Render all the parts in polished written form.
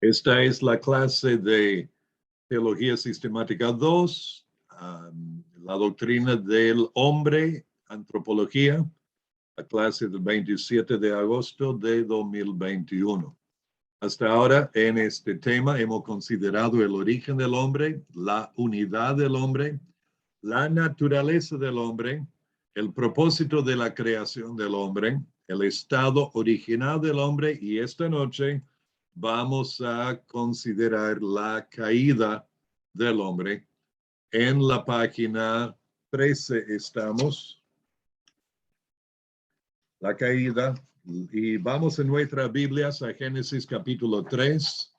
Esta es la clase de Teología Sistemática 2, la doctrina del hombre, antropología, la clase del 27 de agosto de 2021. Hasta ahora, en este tema, hemos considerado el origen del hombre, la unidad del hombre, la naturaleza del hombre, el propósito de la creación del hombre, el estado original del hombre, y esta noche vamos a considerar la caída del hombre. En la página 13 estamos, la caída, y vamos en nuestras Biblias a Génesis capítulo 3,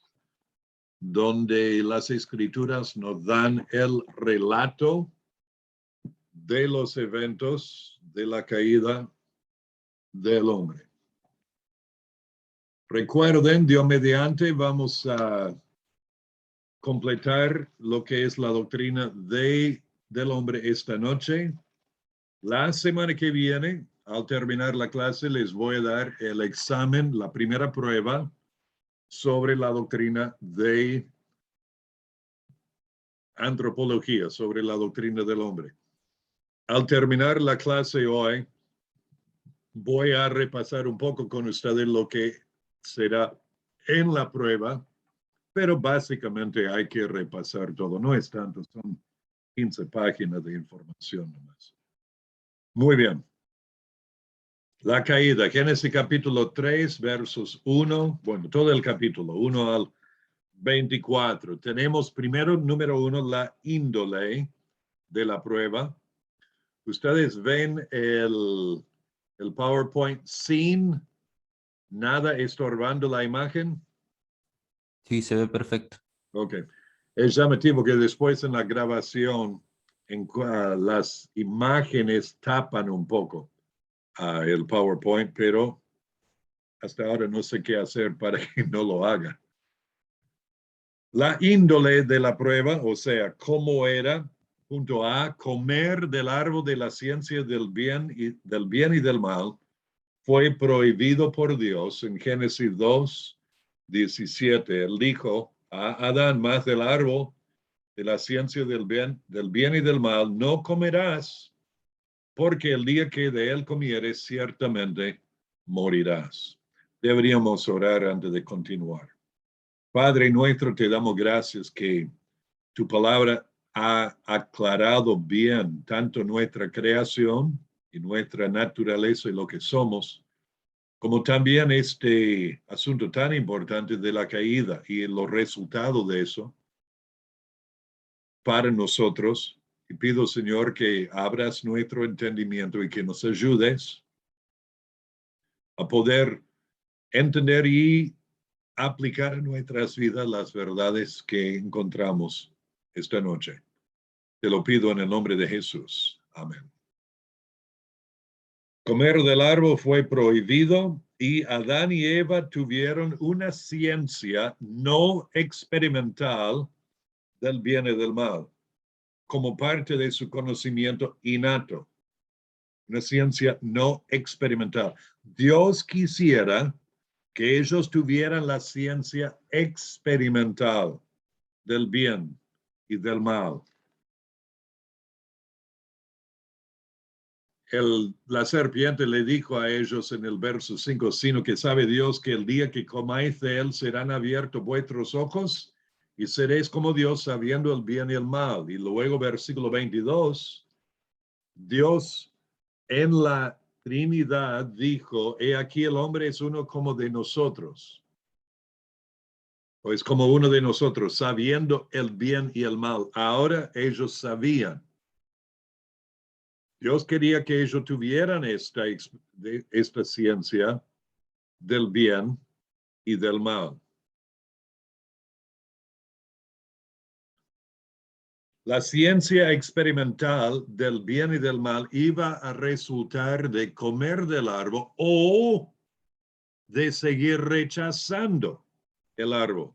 donde las escrituras nos dan el relato de los eventos de la caída del hombre. Recuerden, Dios mediante, vamos a completar lo que es la doctrina del hombre esta noche. La semana que viene, al terminar la clase, les voy a dar el examen, la primera prueba sobre la doctrina de antropología, sobre la doctrina del hombre. Al terminar la clase hoy, voy a repasar un poco con ustedes lo que será en la prueba, pero básicamente hay que repasar todo. No es tanto, son 15 páginas de información nomás. Muy bien. La caída, Génesis capítulo 3, versos 1, bueno, todo el capítulo, 1 al 24. Tenemos primero, número 1, la índole de la prueba. Ustedes ven el PowerPoint sin nada estorbando la imagen. Sí, se ve perfecto. Ok. Es llamativo que después en la grabación las imágenes tapan un poco el PowerPoint, pero hasta ahora no sé qué hacer para que no lo haga. La índole de la prueba, o sea, cómo era, punto A, comer del árbol de la ciencia del bien y del mal, fue prohibido por Dios en Génesis 2, 17. Él dijo a Adán, más del árbol de la ciencia del bien y del mal, no comerás, porque el día que de él comieres, ciertamente morirás. Deberíamos orar antes de continuar. Padre nuestro, te damos gracias que tu palabra ha aclarado bien tanto nuestra creación y nuestra naturaleza y lo que somos, como también este asunto tan importante de la caída y los resultados de eso para nosotros. Y pido, Señor, que abras nuestro entendimiento y que nos ayudes a poder entender y aplicar en nuestras vidas las verdades que encontramos esta noche. Te lo pido en el nombre de Jesús. Amén. Comer del árbol fue prohibido y Adán y Eva tuvieron una ciencia no experimental del bien y del mal, como parte de su conocimiento innato. Una ciencia no experimental. Dios quisiera que ellos tuvieran la ciencia experimental del bien y del mal. La serpiente le dijo a ellos en el verso 5, sino que sabe Dios que el día que comáis de él serán abiertos vuestros ojos y seréis como Dios sabiendo el bien y el mal. Y luego versículo 22, Dios en la Trinidad dijo, he aquí el hombre es uno como de nosotros, o es como uno de nosotros, sabiendo el bien y el mal. Ahora ellos sabían. Dios quería que ellos tuvieran esta ciencia del bien y del mal. La ciencia experimental del bien y del mal iba a resultar de comer del árbol o de seguir rechazando el árbol.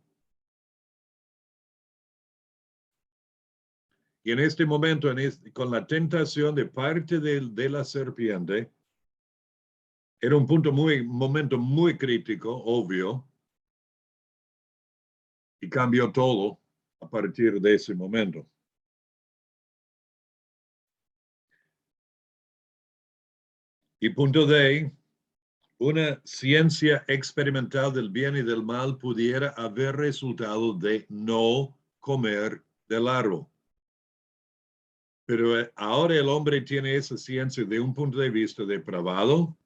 Y en este momento, con la tentación de parte de la serpiente, era un momento muy crítico, obvio, Y cambió todo a partir de ese momento. Y punto D, una ciencia experimental del bien y del mal pudiera haber resultado de no comer del árbol. Pero ahora el hombre tiene esa ciencia de un punto de vista depravado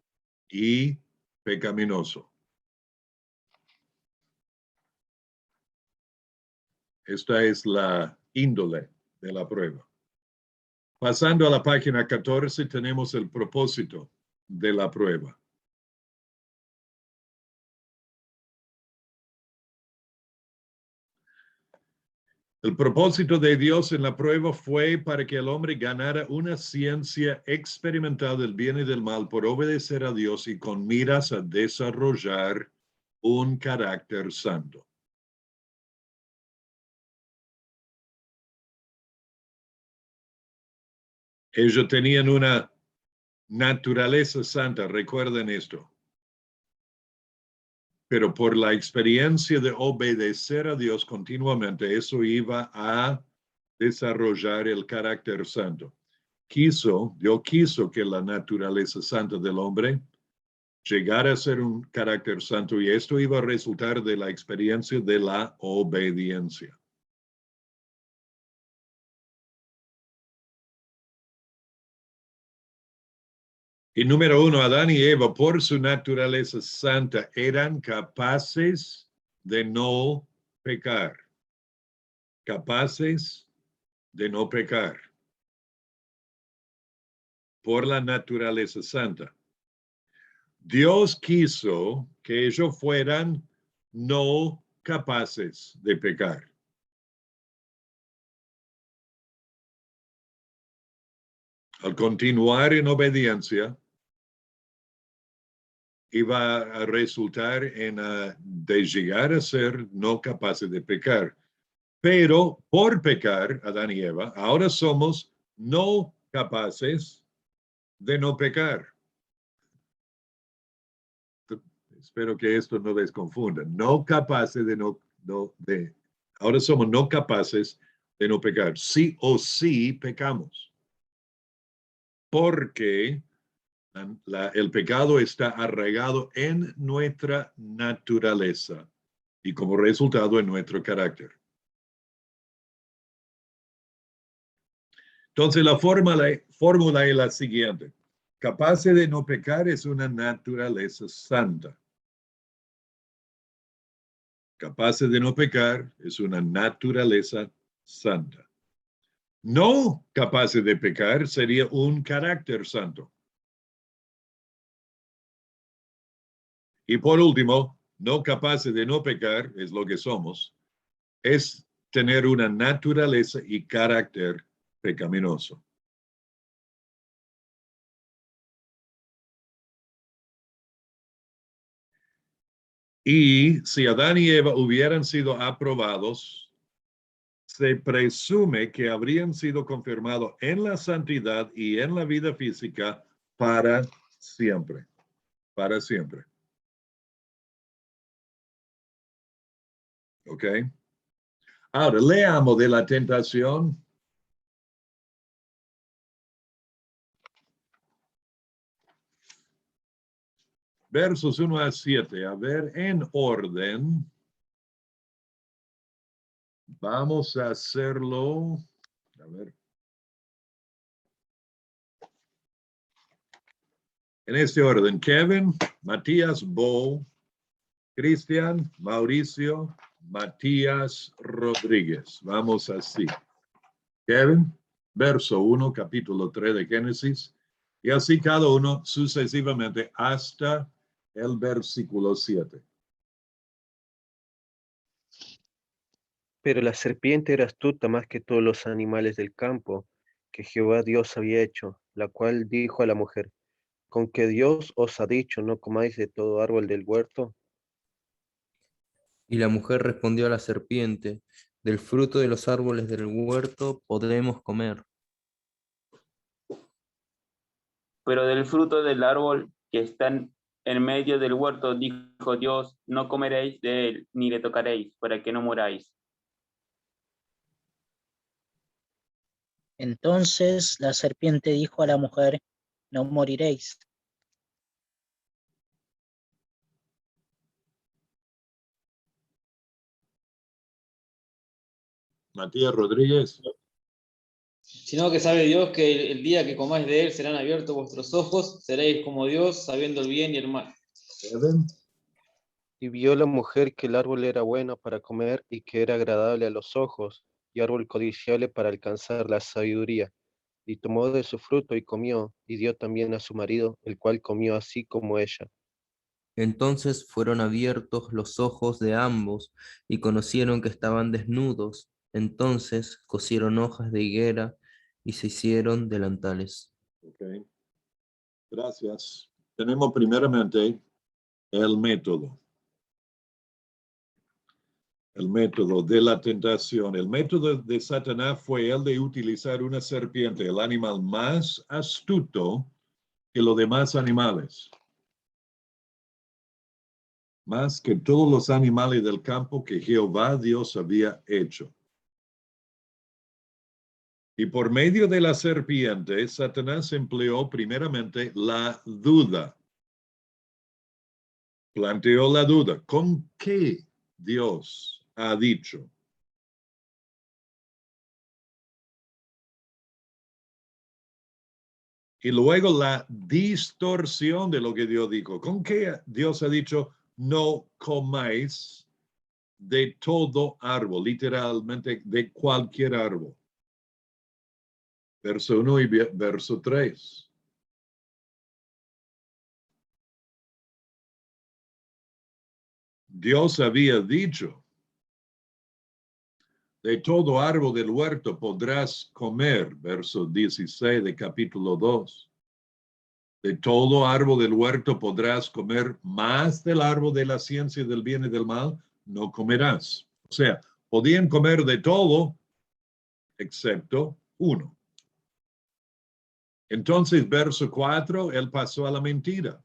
y pecaminoso. Esta es la índole de la prueba. Pasando a la página 14, tenemos el propósito de la prueba. El propósito de Dios en la prueba fue para que el hombre ganara una ciencia experimental del bien y del mal por obedecer a Dios y con miras a desarrollar un carácter santo. Ellos tenían una naturaleza santa, recuerden esto. Pero por la experiencia de obedecer a Dios continuamente, eso iba a desarrollar el carácter santo. Dios quiso que la naturaleza santa del hombre llegara a ser un carácter santo y esto iba a resultar de la experiencia de la obediencia. Y número uno, Adán y Eva, por su naturaleza santa, eran capaces de no pecar. Capaces de no pecar. Por la naturaleza santa. Dios quiso que ellos fueran no capaces de pecar. Al continuar en obediencia, iba a resultar en de llegar a ser no capaces de pecar. Pero por pecar, Adán y Eva, ahora somos no capaces de no pecar. Espero que esto no les confunda. No capaces ahora somos no capaces de no pecar. Sí o sí pecamos. Porque el pecado está arraigado en nuestra naturaleza y como resultado en nuestro carácter. Entonces la fórmula es la siguiente. Capaces de no pecar es una naturaleza santa. Capaces de no pecar es una naturaleza santa. No capaces de pecar sería un carácter santo. Y por último, no capaces de no pecar, es lo que somos, es tener una naturaleza y carácter pecaminoso. Y si Adán y Eva hubieran sido aprobados, se presume que habrían sido confirmados en la santidad y en la vida física para siempre. Para siempre. ¿Ok? Ahora, leamos de la tentación. Versos 1 a 7. A ver, en orden. Vamos a hacerlo. A ver. En este orden, Kevin, Matías, Bo, Cristian, Mauricio, Matías Rodríguez. Vamos así. Kevin, verso 1, capítulo 3 de Génesis, y así cada uno sucesivamente hasta el versículo 7. Pero la serpiente era astuta más que todos los animales del campo que Jehová Dios había hecho, la cual dijo a la mujer, ¿con que Dios os ha dicho no comáis de todo árbol del huerto? Y la mujer respondió a la serpiente, del fruto de los árboles del huerto podemos comer, Pero del fruto del árbol que está en medio del huerto, dijo Dios, no comeréis de él, ni le tocaréis, para que no muráis. Entonces la serpiente dijo a la mujer: no moriréis. Matías Rodríguez. Sino que sabe Dios que el día que comáis de él serán abiertos vuestros ojos, seréis como Dios, sabiendo el bien y el mal. Evan. Y vio la mujer que el árbol era bueno para comer y que era agradable a los ojos, y árbol codiciable para alcanzar la sabiduría. Y tomó de su fruto y comió, y dio también a su marido, el cual comió así como ella. Entonces fueron abiertos los ojos de ambos y conocieron que estaban desnudos. Entonces cosieron hojas de higuera y se hicieron delantales. Ok. Gracias. Tenemos primeramente el método. El método de la tentación. El método de Satanás fue el de utilizar una serpiente, el animal más astuto que los demás animales. Más que todos los animales del campo que Jehová Dios había hecho. Y por medio de la serpiente, Satanás empleó primeramente la duda. Planteó la duda. ¿Con qué Dios ha dicho? Y luego la distorsión de lo que Dios dijo. ¿Con qué Dios ha dicho no comáis de todo árbol? Literalmente de cualquier árbol. Verso 1 y verso 3. Dios había dicho, de todo árbol del huerto podrás comer, verso 16 de capítulo 2. De todo árbol del huerto podrás comer, más del árbol de la ciencia del bien y del mal no comerás. O sea, podían comer de todo, excepto uno. Entonces, verso 4, él pasó a la mentira.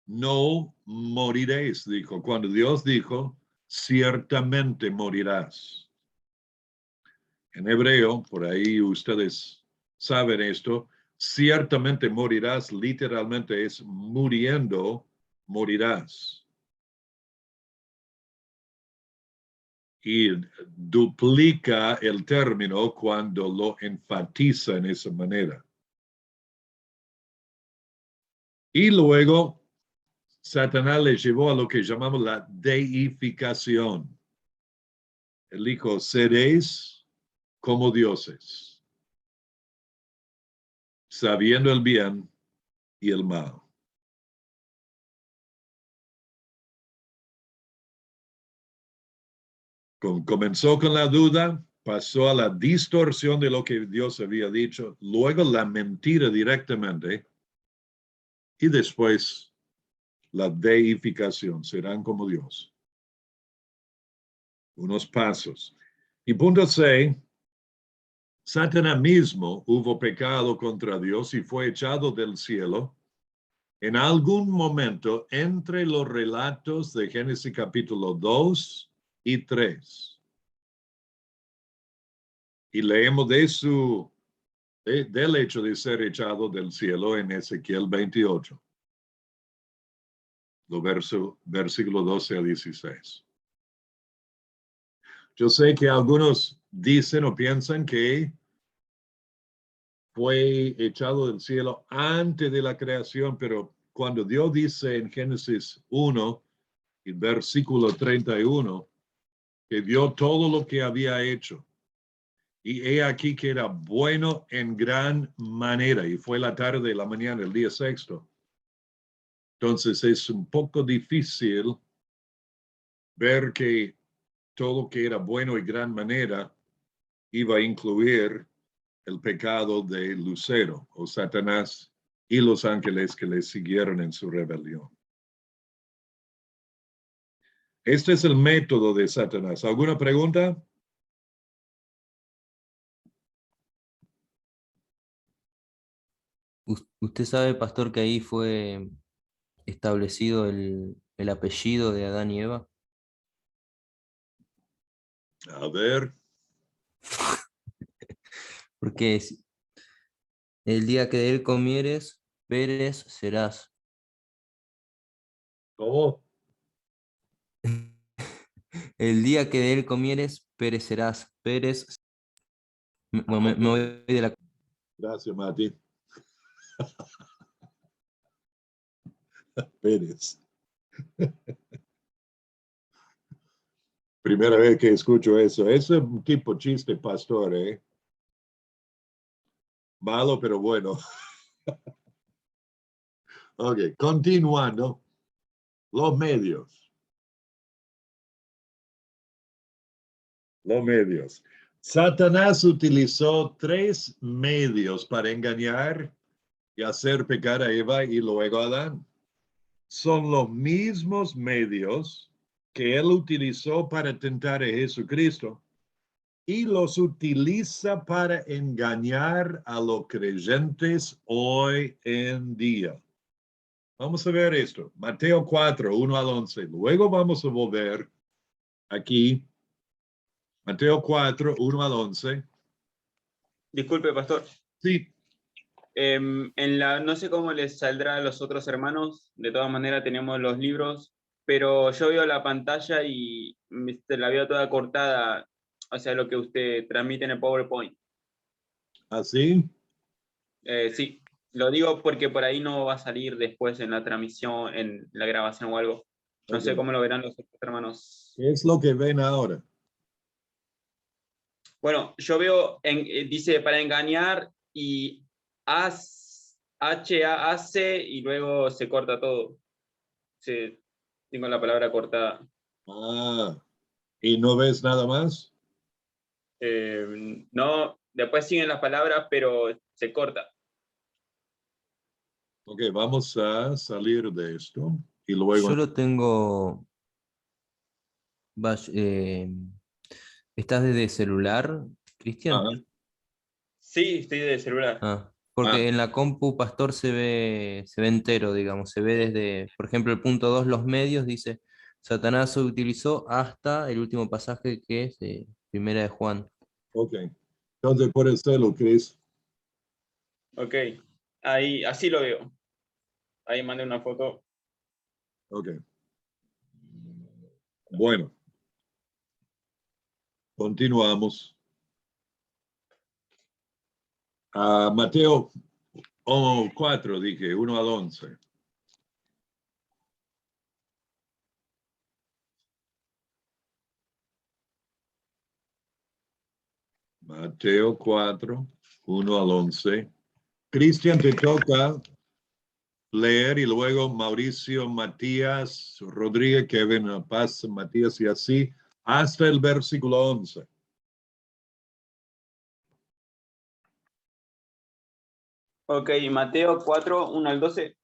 No moriréis, dijo. Cuando Dios dijo, ciertamente morirás. En hebreo, por ahí ustedes saben esto, ciertamente morirás, literalmente es muriendo, morirás. Y duplica el término cuando lo enfatiza en esa manera. Y luego, Satanás le llevó a lo que llamamos la deificación. Él dijo, seréis como dioses, sabiendo el bien y el mal. Comenzó con la duda, pasó a la distorsión de lo que Dios había dicho, luego la mentira directamente y después la deificación, serán como Dios. Unos pasos. Y punto C, Satanás mismo hubo pecado contra Dios y fue echado del cielo en algún momento entre los relatos de Génesis capítulo 2 y 3. Y leemos del hecho de ser echado del cielo en Ezequiel 28, versículo 12 a 16. Yo sé que algunos dicen o piensan que fue echado del cielo antes de la creación, pero cuando Dios dice en Génesis 1, el versículo 31, que vio todo lo que había hecho, y he aquí que era bueno en gran manera, y fue la tarde, la mañana, el día sexto. Entonces es un poco difícil ver que todo que era bueno y gran manera iba a incluir el pecado de Lucero o Satanás y los ángeles que le siguieron en su rebelión. Este es el método de Satanás. ¿Alguna pregunta? ¿Usted sabe, pastor, que ahí fue establecido el apellido de Adán y Eva? A ver. Porque el día que de él comieres, perecerás. ¿Cómo? El día que de él comieres, perecerás. Bueno, me voy de la... Gracias, Mati. Pérez. Primera vez que escucho eso. Es un tipo chiste, pastor, ¿eh? Malo, pero bueno. Ok, continuando. Los medios. Los medios. Satanás utilizó 3 medios para engañar y hacer pecar a Eva y luego a Adán. Son los mismos medios que él utilizó para tentar a Jesucristo y los utiliza para engañar a los creyentes hoy en día. Vamos a ver esto. Mateo 4, 1 al 11. Luego vamos a volver aquí. Mateo 4, 1 al 11. Disculpe, pastor. Sí, No sé cómo les saldrá a los otros hermanos, de todas maneras tenemos los libros, pero yo veo la pantalla y la veo toda cortada, o sea, lo que usted transmite en el PowerPoint. así. Sí, lo digo porque por ahí no va a salir después en la transmisión, en la grabación o algo. No sé Ok. cómo lo verán los otros hermanos. ¿Qué es lo que ven ahora? Bueno, yo veo, dice para engañar y H-A-C y luego se corta todo. Sí, tengo la palabra cortada. Ah, ¿y no ves nada más? No, después siguen las palabras, pero se corta. Ok, vamos a salir de esto y luego... Yo lo tengo... ¿Estás desde celular, Cristian? Ah, Sí, estoy de celular. Ah, ah, porque en la compu Pastor se ve entero, digamos, se ve desde, por ejemplo, el punto 2 los medios, dice, Satanás se utilizó hasta el último pasaje que es de Primera de Juan. ok. Entonces, por hacerlo, Chris. Ok, ahí, así lo veo. Ahí mandé una foto. Ok. Bueno, continuamos. Mateo 4, dije, 1 al 11. Mateo 4, 1 al 11. Cristian, te toca leer y luego Mauricio, Matías, Rodríguez, Kevin, Paz, Matías y así hasta el versículo 11. Ok, Mateo 4, 1 al 12,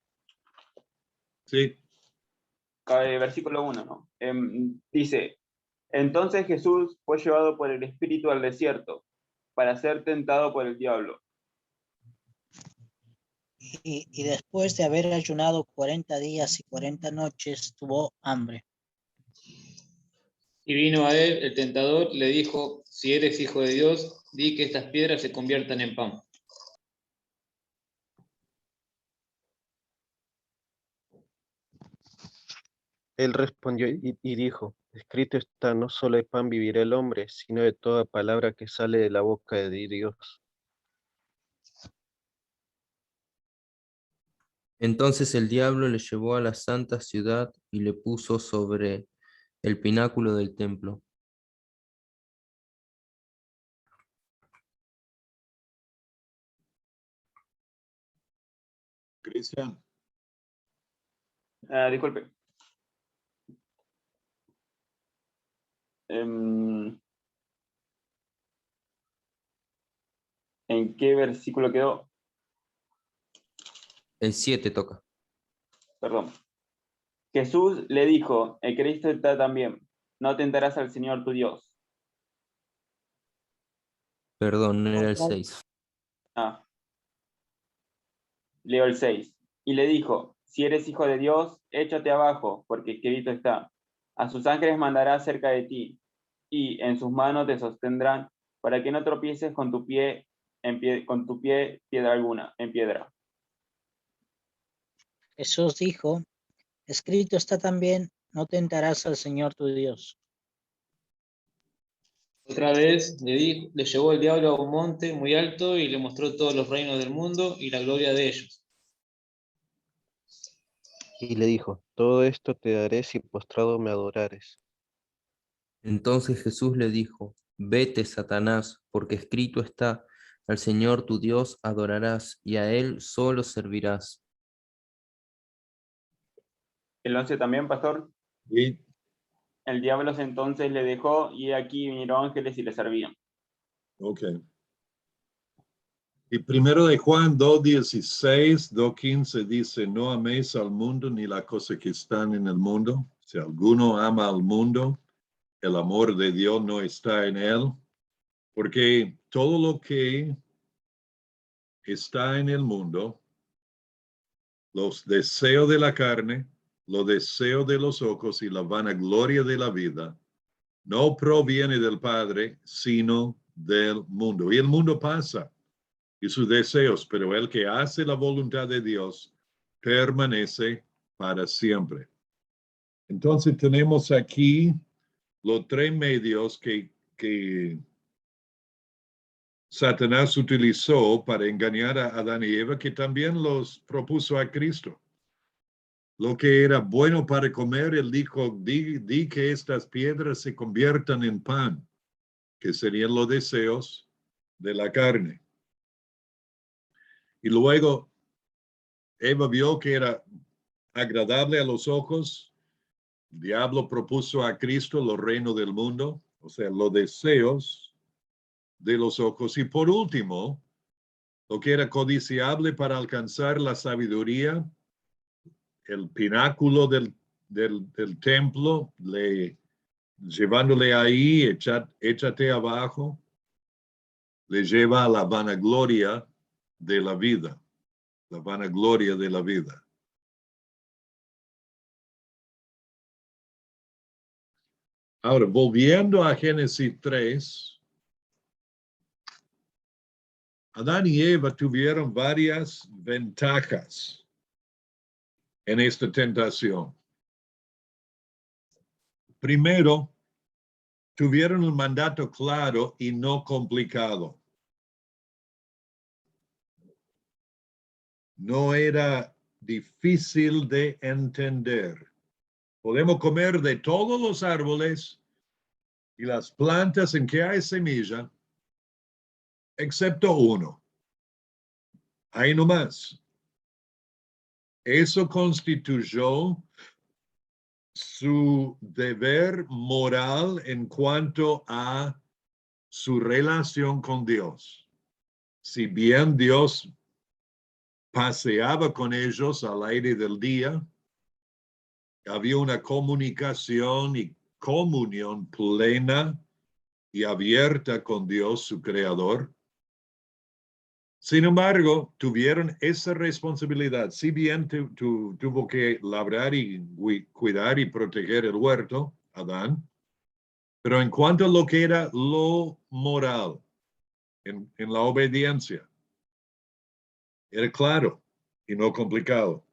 Sí, versículo 1, ¿no? Dice, entonces Jesús fue llevado por el Espíritu al desierto para ser tentado por el diablo. Y después de haber ayunado 40 días y 40 noches, tuvo hambre. Y vino a él el tentador, le dijo, si eres hijo de Dios, di que estas piedras se conviertan en pan. Él respondió y dijo, escrito está, no solo de pan vivirá el hombre, sino de toda palabra que sale de la boca de Dios. Entonces el diablo le llevó a la santa ciudad y le puso sobre el pináculo del templo. Cristian. Disculpe. ¿En qué versículo quedó? El 7 toca. Perdón. Jesús le dijo, el Cristo está también, no tentarás al Señor tu Dios. Perdón, era el 6. Ah, leo el 6. Y le dijo, si eres hijo de Dios, échate abajo, porque escrito está, a sus ángeles mandará cerca de ti, y en sus manos te sostendrán, para que no tropieces con tu pie con tu pie piedra alguna, en piedra. Jesús dijo, escrito está también, no tentarás al Señor tu Dios. Otra vez le llevó el diablo a un monte muy alto y le mostró todos los reinos del mundo y la gloria de ellos. Y le dijo, todo esto te daré si postrado me adorares. Entonces Jesús le dijo, vete, Satanás, porque escrito está, al Señor tu Dios adorarás y a Él solo servirás. El 11 también, pastor. Y El diablo entonces le dejó y aquí vinieron ángeles y le servían. ok. Y primero de Juan 2:16, 2:15 dice, no améis al mundo ni la cosa que están en el mundo. Si alguno ama al mundo, el amor de Dios no está en él, porque todo lo que está en el mundo, los deseos de la carne, los deseos de los ojos y la vanagloria de la vida, no proviene del Padre, sino del mundo. Y el mundo pasa y sus deseos, pero el que hace la voluntad de Dios permanece para siempre. Entonces tenemos aquí los tres medios que Satanás utilizó para engañar a Adán y Eva, que también los propuso a Cristo. Lo que era bueno para comer, él dijo, di que estas piedras se conviertan en pan, que serían los deseos de la carne. Y luego Eva vio que era agradable a los ojos. El diablo propuso a Cristo los reinos del mundo, o sea, los deseos de los ojos. Y por último, lo que era codiciable para alcanzar la sabiduría, el pináculo del templo, llevándole ahí, échate abajo, le lleva a la vanagloria de la vida, la vanagloria de la vida. Ahora, volviendo a Génesis 3, Adán y Eva tuvieron varias ventajas en esta tentación. Primero, tuvieron un mandato claro y no complicado. No era difícil de entender. Podemos comer de todos los árboles y las plantas en que hay semilla, excepto uno. Ahí nomás. Eso constituyó su deber moral en cuanto a su relación con Dios. Si bien Dios paseaba con ellos al aire del día, había una comunicación y comunión plena y abierta con Dios, su creador. Sin embargo, tuvieron esa responsabilidad. Si bien tuvo que labrar y cuidar y proteger el huerto, Adán, pero en cuanto a lo que era lo moral, en la obediencia, era claro y no complicado.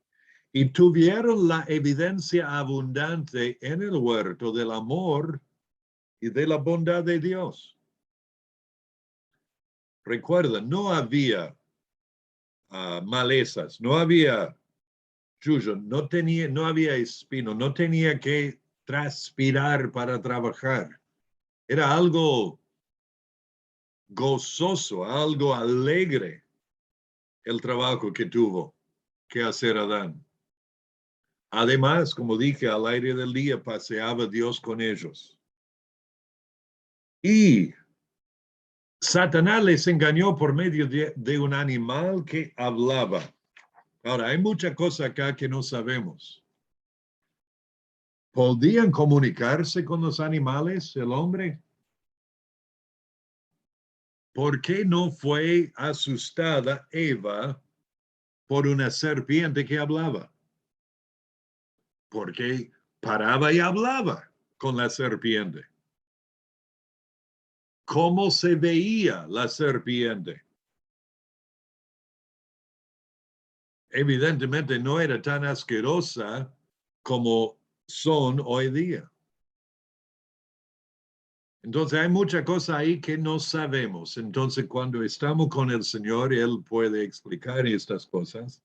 Y tuvieron la evidencia abundante en el huerto del amor y de la bondad de Dios. Recuerda, no había malezas, no había yuyo, no había espino, no tenía que transpirar para trabajar. Era algo gozoso, algo alegre el trabajo que tuvo que hacer Adán. Además, como dije, al aire del día paseaba Dios con ellos. Y Satanás les engañó por medio de un animal que hablaba. Ahora, hay mucha cosa acá que no sabemos. ¿Podían comunicarse con los animales, el hombre? ¿Por qué no fue asustada Eva por una serpiente que hablaba? Porque paraba y hablaba con la serpiente. ¿Cómo se veía la serpiente? evidentemente no era tan asquerosa como son hoy día. Entonces hay mucha cosa ahí que no sabemos. Entonces cuando estamos con el Señor, Él puede explicar estas cosas.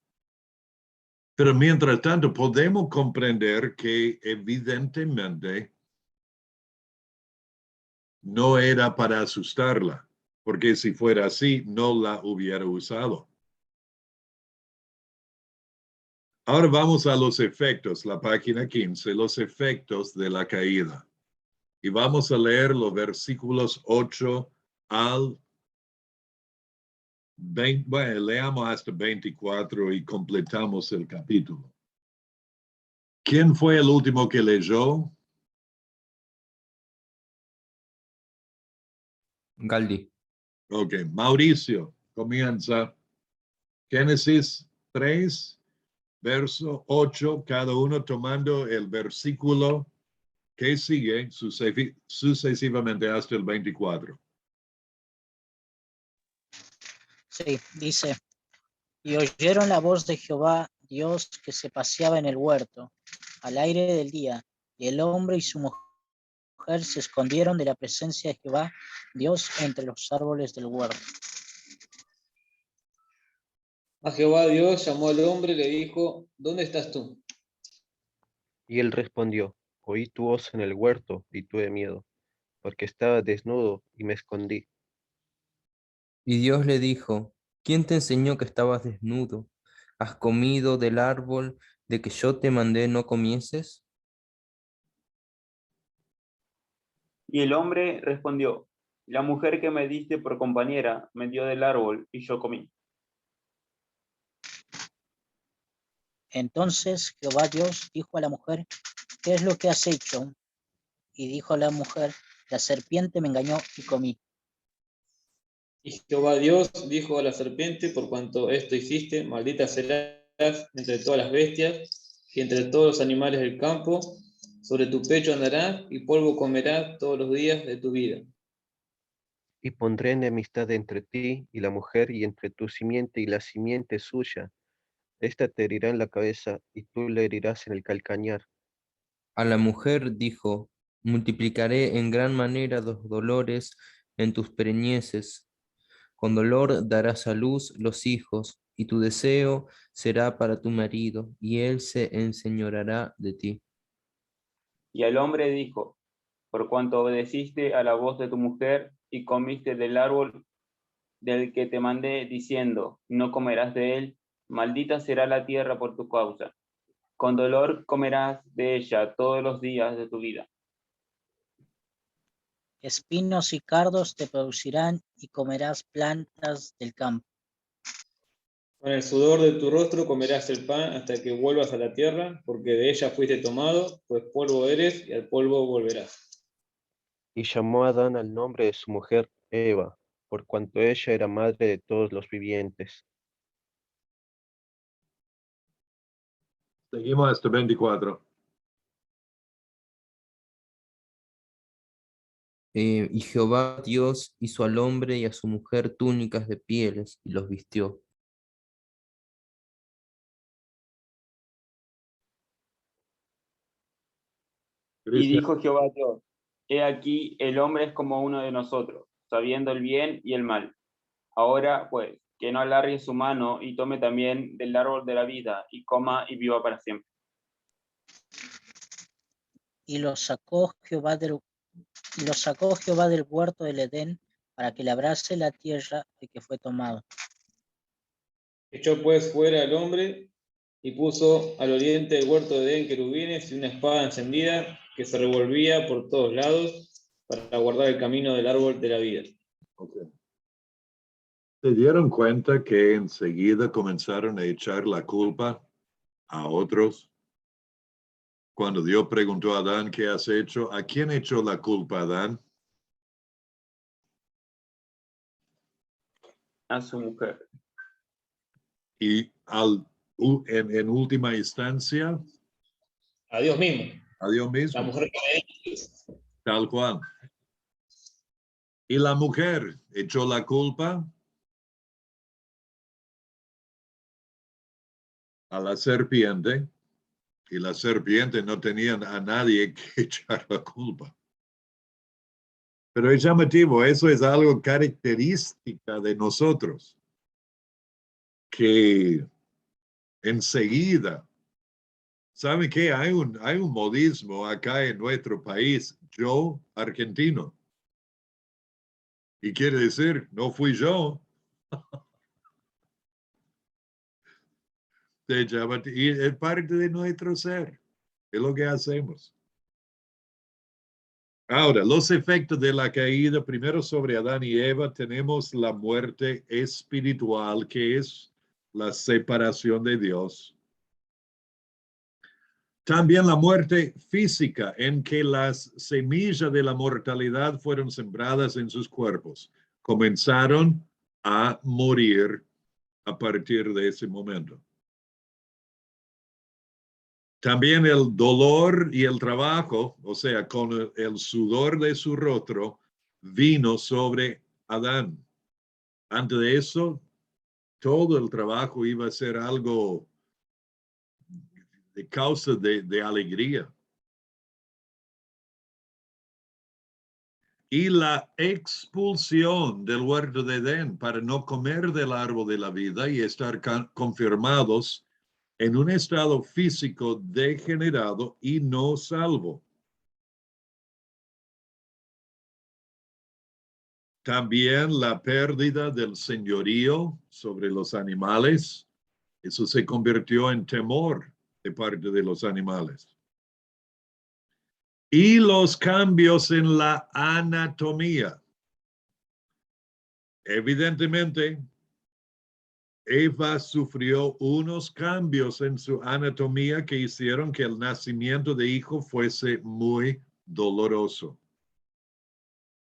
Pero mientras tanto podemos comprender que evidentemente no era para asustarla, porque si fuera así, no la hubiera usado. Ahora vamos a los efectos, la página 15, los efectos de la caída. Y vamos a leer los versículos 8 al 20, bueno, leamos hasta 24 y completamos el capítulo. ¿Quién fue el último que leyó? Galdi. Ok, Mauricio, comienza. Génesis 3, verso 8, cada uno tomando el versículo que sigue sucesivamente hasta el 24. Sí, dice, y oyeron la voz de Jehová, Dios, que se paseaba en el huerto, al aire del día, y el hombre y su mujer se escondieron de la presencia de Jehová, Dios, entre los árboles del huerto. A Jehová Dios llamó al hombre y le dijo, ¿dónde estás tú? Y él respondió, oí tu voz en el huerto y tuve miedo, porque estaba desnudo y me escondí. Y Dios le dijo, ¿quién te enseñó que estabas desnudo? ¿Has comido del árbol de que yo te mandé no comieses? Y el hombre respondió, la mujer que me diste por compañera me dio del árbol y yo comí. Entonces Jehová Dios dijo a la mujer, ¿qué es lo que has hecho? Y dijo la mujer, la serpiente me engañó y comí. Y Jehová Dios dijo a la serpiente, por cuanto esto hiciste, maldita serás entre todas las bestias y entre todos los animales del campo, sobre tu pecho andarás y polvo comerás todos los días de tu vida. Y pondré enemistad entre ti y la mujer, y entre tu simiente y la simiente suya. Esta te herirá en la cabeza, y tú le herirás en el calcañar. A la mujer dijo, multiplicaré en gran manera los dolores en tus preñeces. Con dolor darás a luz los hijos, y tu deseo será para tu marido, y él se enseñoreará de ti. Y el hombre dijo, por cuanto obedeciste a la voz de tu mujer y comiste del árbol del que te mandé, diciendo, no comerás de él, maldita será la tierra por tu causa. Con dolor comerás de ella todos los días de tu vida. Espinos y cardos te producirán y comerás plantas del campo. Con el sudor de tu rostro comerás el pan hasta que vuelvas a la tierra, porque de ella fuiste tomado, pues polvo eres y al polvo volverás. Y llamó a Adán al nombre de su mujer Eva, por cuanto ella era madre de todos los vivientes. Seguimos hasta 24. Y Jehová Dios hizo al hombre y a su mujer túnicas de pieles y los vistió. Y Cristian, dijo Jehová Dios, he aquí el hombre es como uno de nosotros, sabiendo el bien y el mal. Ahora, pues, que no alargue su mano y tome también del árbol de la vida y coma y viva para siempre. Y los sacó Jehová del huerto del Edén para que labrase la tierra de que fue tomado. Echó pues fuera al hombre y puso al oriente del huerto de Edén querubines y una espada encendida que se revolvía por todos lados para guardar el camino del árbol de la vida. okay. ¿Se dieron cuenta que enseguida comenzaron a echar la culpa a otros? Cuando Dios preguntó a Adán, ¿qué has hecho? ¿A quién echó la culpa Adán? A su mujer. Y en última instancia, A Dios mismo. a Dios La mismo, mujer que tal cual. Y la mujer echó la culpa a la serpiente, y la serpiente no tenía a nadie que echar la culpa. Pero es llamativo, eso es algo característica de nosotros, que enseguida, ¿saben qué? Hay un modismo acá en nuestro país, yo argentino. Y quiere decir, no fui yo. Y es parte de nuestro ser, es lo que hacemos. Ahora, los efectos de la caída, primero sobre Adán y Eva, tenemos la muerte espiritual, que es la separación de Dios. También la muerte física, en que las semillas de la mortalidad fueron sembradas en sus cuerpos. Comenzaron a morir a partir de ese momento. También el dolor y el trabajo, o sea, con el sudor de su rostro, vino sobre Adán. Antes de eso, todo el trabajo iba a ser algo de causa de alegría. Y la expulsión del huerto de Edén para no comer del árbol de la vida y estar confirmados en un estado físico degenerado y no salvo. También la pérdida del señorío sobre los animales, eso se convirtió en temor de parte de los animales. Y los cambios en la anatomía. Evidentemente, Eva sufrió unos cambios en su anatomía que hicieron que el nacimiento de hijo fuese muy doloroso.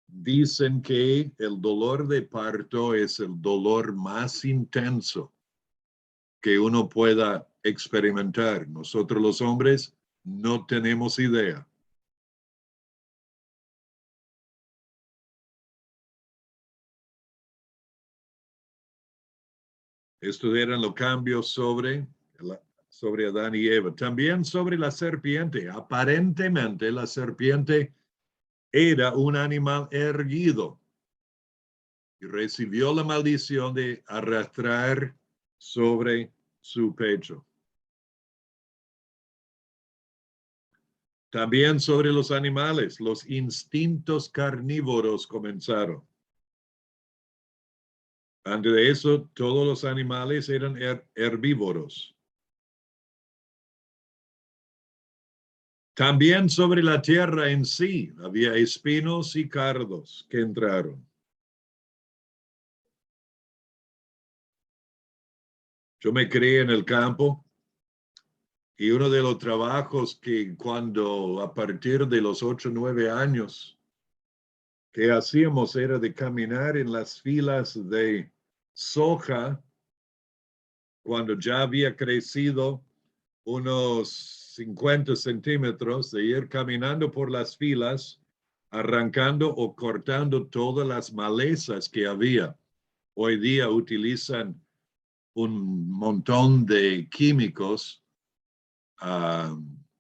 Dicen que el dolor de parto es el dolor más intenso que uno pueda experimentar. Nosotros los hombres no tenemos idea. Estos eran los cambios sobre Adán y Eva. También sobre la serpiente. Aparentemente la serpiente era un animal erguido y recibió la maldición de arrastrar sobre su pecho. También sobre los animales, los instintos carnívoros comenzaron. Antes de eso, todos los animales eran herbívoros. También sobre la tierra en sí había espinos y cardos que entraron. Yo me crié en el campo y uno de los trabajos que cuando a partir de los 8 o 9 años que hacíamos era de caminar en las filas de soja cuando ya había crecido unos 50 centímetros, de ir caminando por las filas, arrancando o cortando todas las malezas que había. Hoy día utilizan un montón de químicos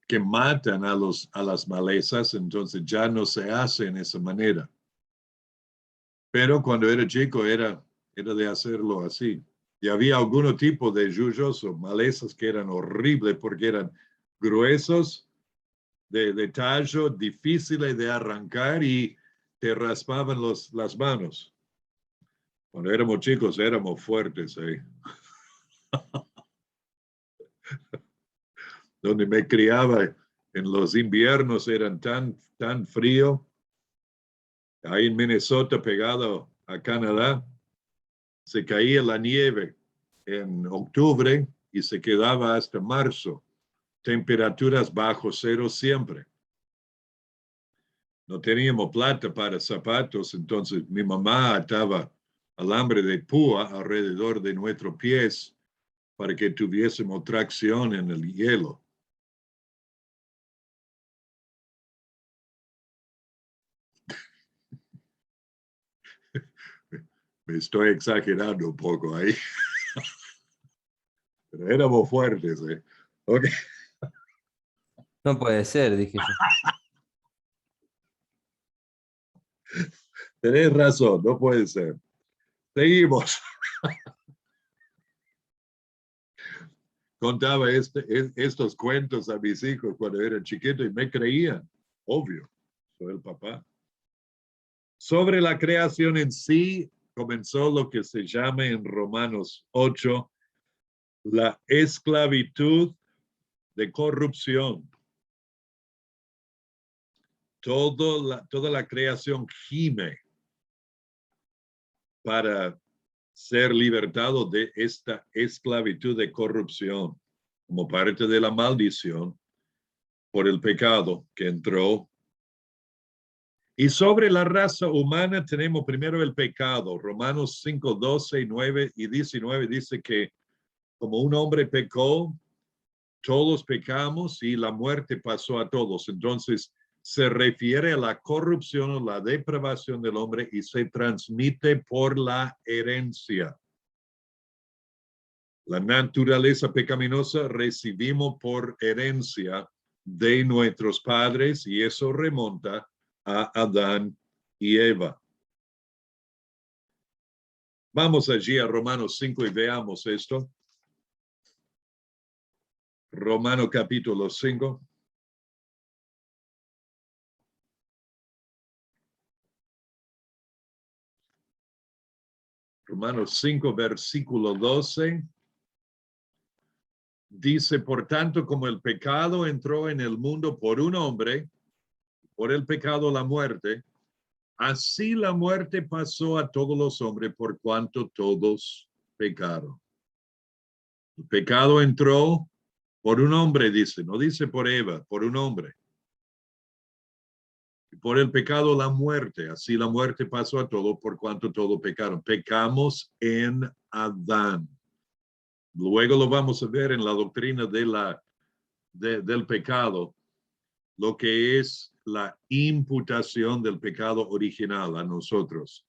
que matan a las malezas, entonces ya no se hace en esa manera. Pero cuando era chico era de hacerlo así. Y había algún tipo de yuyos o malezas que eran horribles porque eran gruesos, de tallo, difíciles de arrancar y te raspaban las manos. Cuando éramos chicos éramos fuertes ahí. Donde me criaba en los inviernos eran tan frío. Ahí en Minnesota, pegado a Canadá, se caía la nieve en octubre y se quedaba hasta marzo. Temperaturas bajo cero siempre. No teníamos plata para zapatos, entonces mi mamá ataba alambre de púa alrededor de nuestros pies para que tuviésemos tracción en el hielo. Me estoy exagerando un poco ahí. Pero éramos fuertes, ¿eh? Ok. No puede ser, dije yo. Tenés razón, no puede ser. Seguimos. Contaba estos cuentos a mis hijos cuando eran chiquitos y me creían, obvio, soy el papá. Sobre la creación en sí, comenzó lo que se llama en Romanos 8 la esclavitud de corrupción. Toda la creación gime para ser libertado de esta esclavitud de corrupción como parte de la maldición por el pecado que entró. Y sobre la raza humana tenemos primero el pecado. Romanos 5, 12, 9 y 19 dice que como un hombre pecó, todos pecamos y la muerte pasó a todos. Entonces se refiere a la corrupción o la depravación del hombre y se transmite por la herencia. La naturaleza pecaminosa recibimos por herencia de nuestros padres y eso remonta a Adán y Eva. Vamos allí a Romanos 5 y veamos esto. Romanos capítulo 5. Romanos 5, versículo 12. Dice, por tanto, como el pecado entró en el mundo por un hombre, por el pecado la muerte, así la muerte pasó a todos los hombres por cuanto todos pecaron. El pecado entró por un hombre, dice, no dice por Eva, por un hombre. Y por el pecado la muerte, así la muerte pasó a todos por cuanto todos pecaron. Pecamos en Adán. Luego lo vamos a ver en la doctrina del pecado, lo que es la imputación del pecado original a nosotros.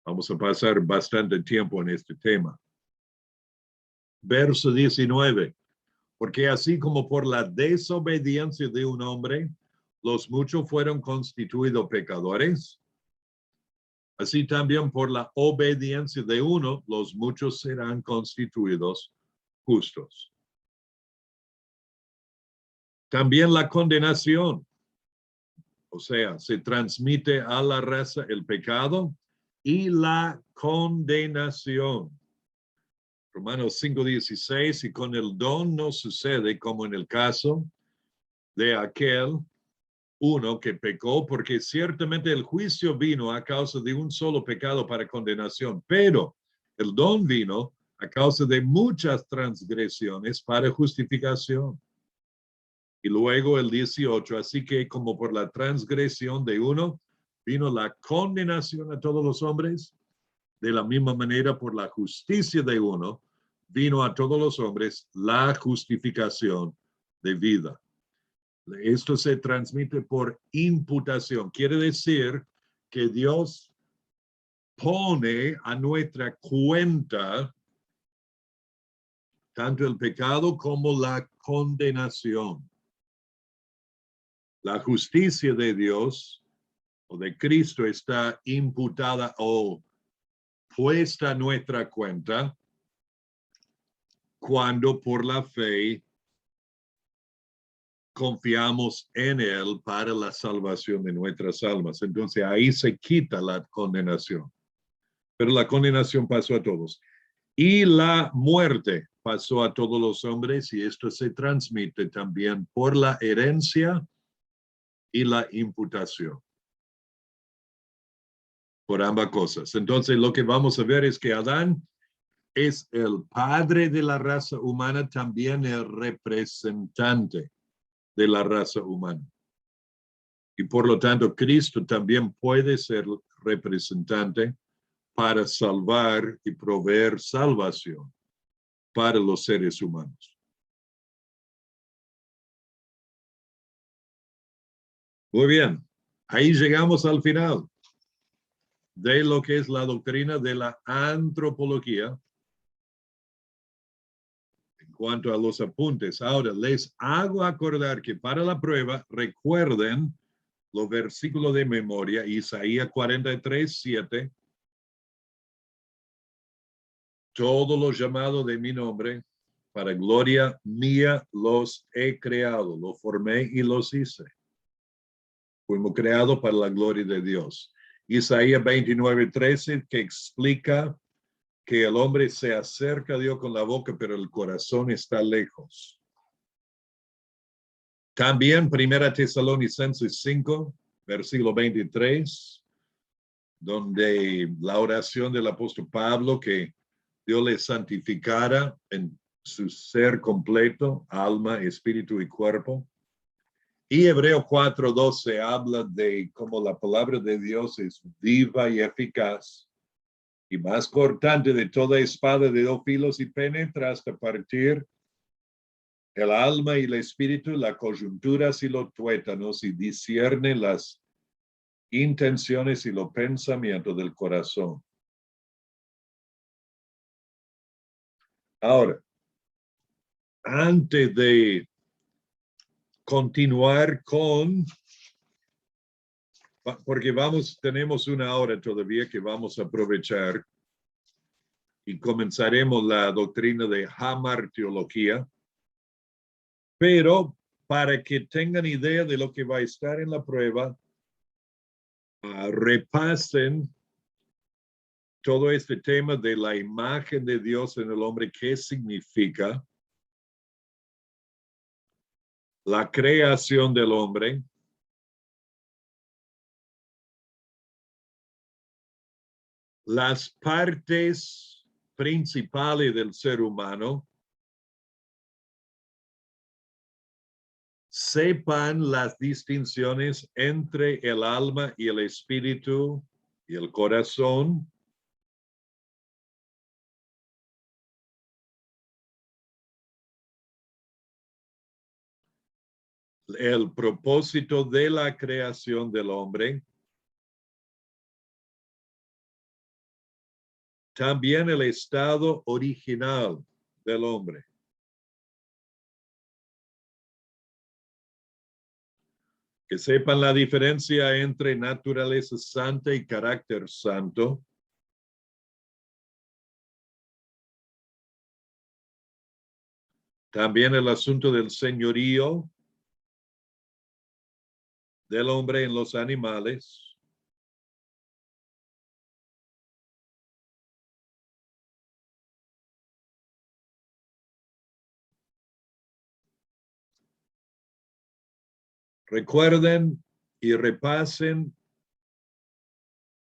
Vamos a pasar bastante tiempo en este tema. Verso 19. Porque así como por la desobediencia de un hombre, los muchos fueron constituidos pecadores, así también por la obediencia de uno, los muchos serán constituidos justos. También la condenación, o sea, se transmite a la raza el pecado y la condenación. Romanos 5:16, y con el don no sucede como en el caso de aquel uno que pecó, porque ciertamente el juicio vino a causa de un solo pecado para condenación, pero el don vino a causa de muchas transgresiones para justificación. Y luego el 18, así que como por la transgresión de uno vino la condenación a todos los hombres, de la misma manera por la justicia de uno vino a todos los hombres la justificación de vida. Esto se transmite por imputación. Quiere decir que Dios pone a nuestra cuenta tanto el pecado como la condenación. La justicia de Dios o de Cristo está imputada o puesta a nuestra cuenta cuando por la fe confiamos en Él para la salvación de nuestras almas. Entonces ahí se quita la condenación. Pero la condenación pasó a todos. Y la muerte pasó a todos los hombres y esto se transmite también por la herencia y la imputación. Por ambas cosas. Entonces lo que vamos a ver es que Adán es el padre de la raza humana, también el representante de la raza humana. Y por lo tanto, Cristo también puede ser representante para salvar y proveer salvación para los seres humanos. Muy bien, ahí llegamos al final de lo que es la doctrina de la antropología. cuanto a los apuntes. Ahora, les hago acordar que para la prueba, recuerden los versículos de memoria, Isaías 43:7. Todos los llamados de mi nombre, para gloria mía los he creado, los formé y los hice. Fuimos creados para la gloria de Dios. Isaías 29:13, que explica que el hombre se acerca a Dios con la boca, pero el corazón está lejos. También 1 Tesalonicenses 5, versículo 23, donde la oración del apóstol Pablo, que Dios le santificara en su ser completo, alma, espíritu y cuerpo. Y Hebreo 4:12 habla de cómo la palabra de Dios es viva y eficaz y más cortante de toda espada de dos filos y penetra hasta partir el alma y el espíritu, las coyunturas y los tuétanos, y discierne las intenciones y los pensamientos del corazón. Ahora, antes de continuar con, porque tenemos una hora todavía que vamos a aprovechar y comenzaremos la doctrina de hamartiología, pero para que tengan idea de lo que va a estar en la prueba, repasen todo este tema de la imagen de Dios en el hombre, qué significa la creación del hombre, las partes principales del ser humano, sepan las distinciones entre el alma y el espíritu y el corazón, el propósito de la creación del hombre, también el estado original del hombre. Que sepan la diferencia entre naturaleza santa y carácter santo. También el asunto del señorío del hombre en los animales. Recuerden y repasen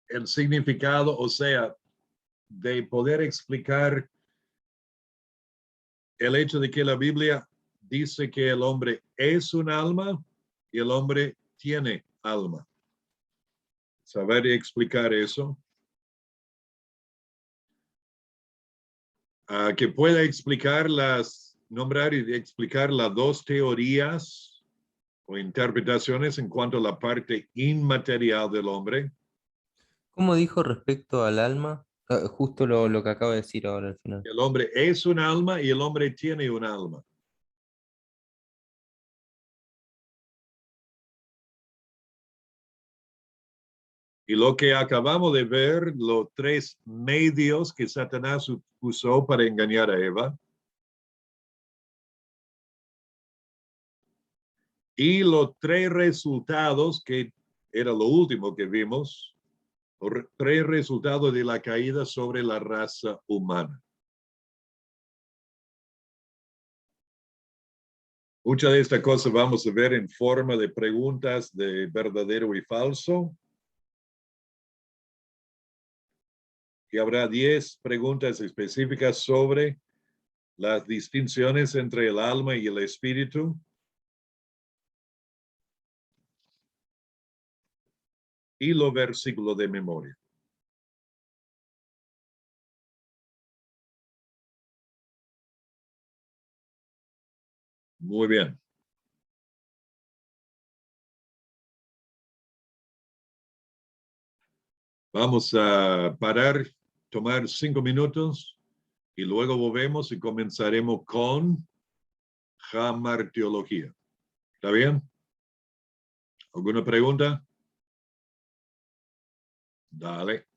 el significado, o sea, de poder explicar el hecho de que la Biblia dice que el hombre es un alma y el hombre tiene alma. Saber explicar eso. Que pueda nombrar y explicar las dos teorías o interpretaciones en cuanto a la parte inmaterial del hombre. ¿Cómo dijo respecto al alma? Justo lo que acabo de decir ahora al final. El hombre es un alma y el hombre tiene un alma. Y lo que acabamos de ver, los tres medios que Satanás usó para engañar a Eva. Y los tres resultados, que era lo último que vimos, tres resultados de la caída sobre la raza humana. Muchas de estas cosas vamos a ver en forma de preguntas de verdadero y falso. Y habrá 10 preguntas específicas sobre las distinciones entre el alma y el espíritu. Y los versículos de memoria. Muy bien. Vamos a parar, tomar 5 minutos y luego volvemos y comenzaremos con jamartiología. ¿Está bien? ¿Alguna pregunta? Dale.